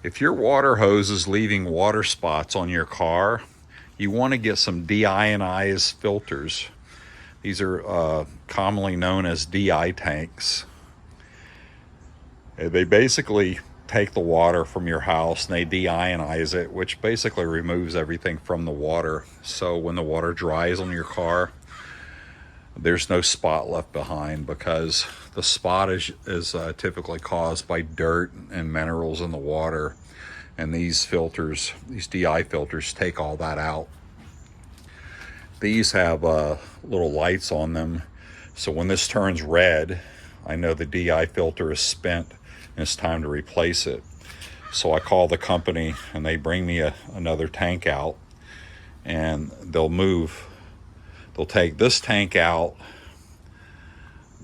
If your water hose is leaving water spots on your car, you want to get some deionized filters. These are commonly known as DI tanks. They basically take the water from your house and they deionize it, which basically removes everything from the water. So when the water dries on your car, there's no spot left behind, because the spot is typically caused by dirt and minerals in the water. And these filters, these DI filters, take all that out. These have little lights on them. So when this turns red, I know the DI filter is spent and it's time to replace it. So I call the company and they bring me another tank out, and they'll take this tank out.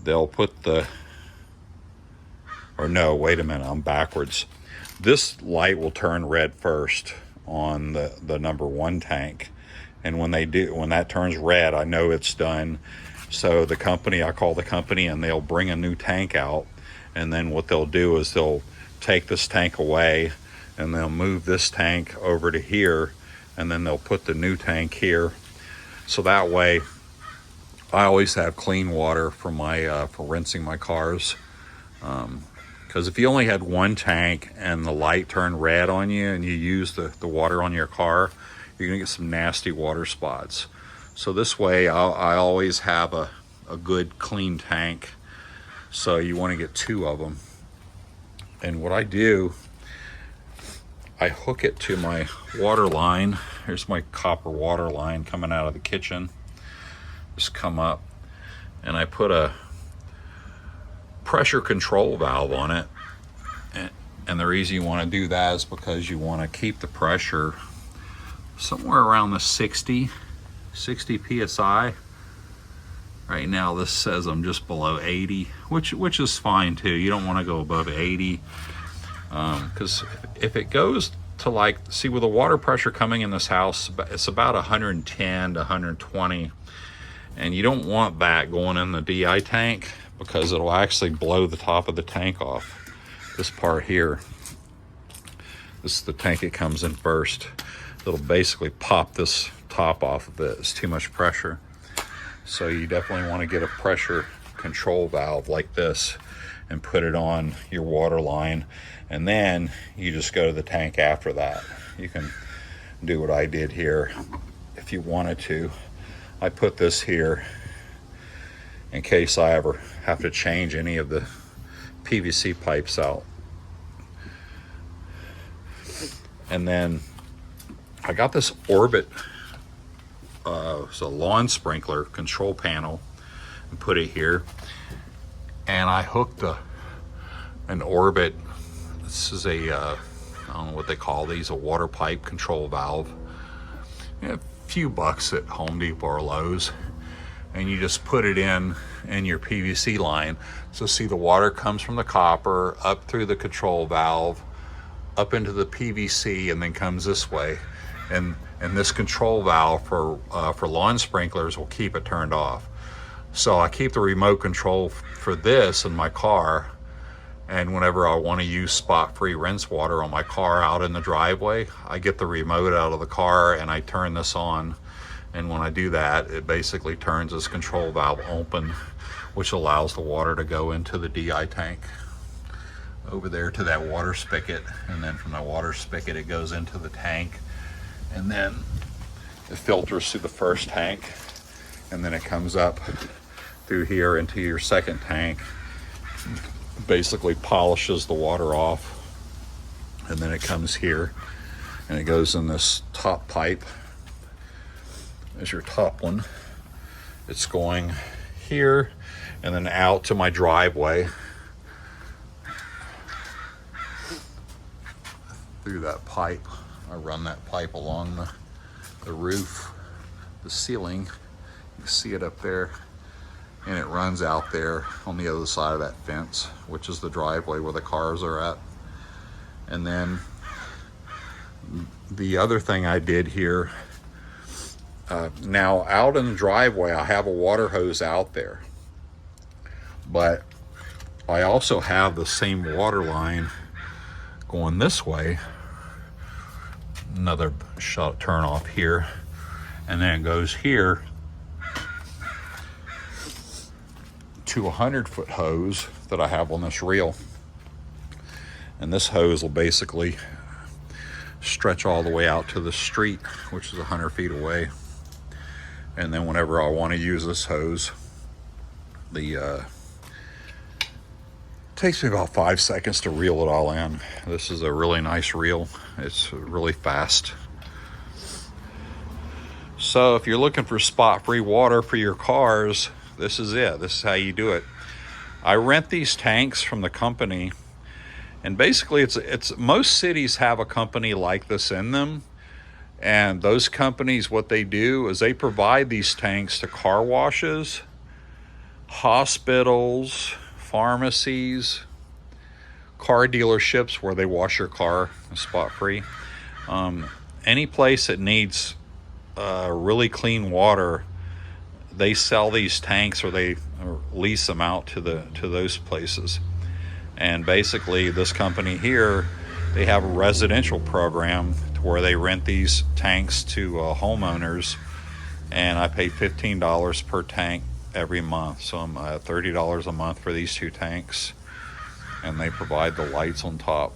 They'll put wait a minute, I'm backwards. This light will turn red first on the number 1 tank. And when that turns red, I know it's done. So I call the company and they'll bring a new tank out. And then what they'll do is they'll take this tank away and they'll move this tank over to here, and then they'll put the new tank here. So that way I always have clean water for rinsing my cars. Because if you only had 1 tank and the light turned red on you and you use the water on your car, you're gonna get some nasty water spots. So this way I always have a good clean tank. So you want to get 2 of them. And what I do, I hook it to my water line. Here's my copper water line coming out of the kitchen. Just come up, and I put a pressure control valve on it. And the reason you want to do that is because you want to keep the pressure somewhere around the 60 psi. Right now this says I'm just below 80, which is fine too. You don't want to go above 80, because if it goes to with the water pressure coming in this house, it's about 110 to 120, and you don't want that going in the DI tank, because it'll actually blow the top of the tank off. This part here, this is the tank it comes in first. It'll basically pop this top off of it. It's too much pressure. So you definitely want to get a pressure control valve like this and put it on your water line, and then you just go to the tank after that. You can do what I did here if you wanted to. I put this here in case I ever have to change any of the PVC pipes out. And then I got this Orbit, it's a lawn sprinkler control panel, and put it here. And I hooked an Orbit. This is I don't know what they call these, a water pipe control valve. A few bucks at Home Depot or Lowe's. And you just put it in your PVC line. So see, the water comes from the copper up through the control valve, up into the PVC, and then comes this way. And this control valve for lawn sprinklers will keep it turned off. So I keep the remote control for this in my car, and whenever I want to use spot-free rinse water on my car out in the driveway, I get the remote out of the car and I turn this on. And when I do that, it basically turns this control valve open, which allows the water to go into the DI tank over there to that water spigot. And then from the water spigot, it goes into the tank. And then it filters through the first tank. And then it comes up through here into your second tank. Basically polishes the water off. And then it comes here and it goes in this top pipe. Is your top one. It's going here and then out to my driveway through that pipe. I run that pipe along the roof, the ceiling. You can see it up there, and it runs out there on the other side of that fence, which is the driveway where the cars are at. And then the other thing I did here, now out in the driveway, I have a water hose out there, but I also have the same water line Going this way, another shut turn off here, and then it goes here to a 100-foot hose that I have on this reel. And this hose will basically stretch all the way out to the street, which is 100 feet away. And then whenever I want to use this hose, takes me about 5 seconds to reel it all in. This is a really nice reel. It's really fast. So if you're looking for spot-free water for your cars, this is it. This is how you do it. I rent these tanks from the company, and basically it's most cities have a company like this in them. And those companies, what they do is they provide these tanks to car washes, hospitals, pharmacies, car dealerships where they wash your car spot free. Any place that needs really clean water, they sell these tanks, or they lease them out to those places. And basically this company here, they have a residential program to where they rent these tanks to homeowners, and I pay $15 per tank every month. So I'm at $30 a month for these 2 tanks, and they provide the lights on top.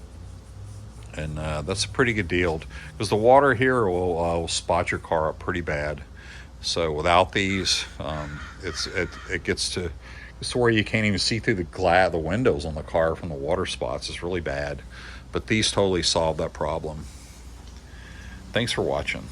And that's a pretty good deal, because the water here will spot your car up pretty bad. So without these, it gets to where you can't even see through the windows on the car from the water spots. It's really bad. But these totally solve that problem. Thanks for watching.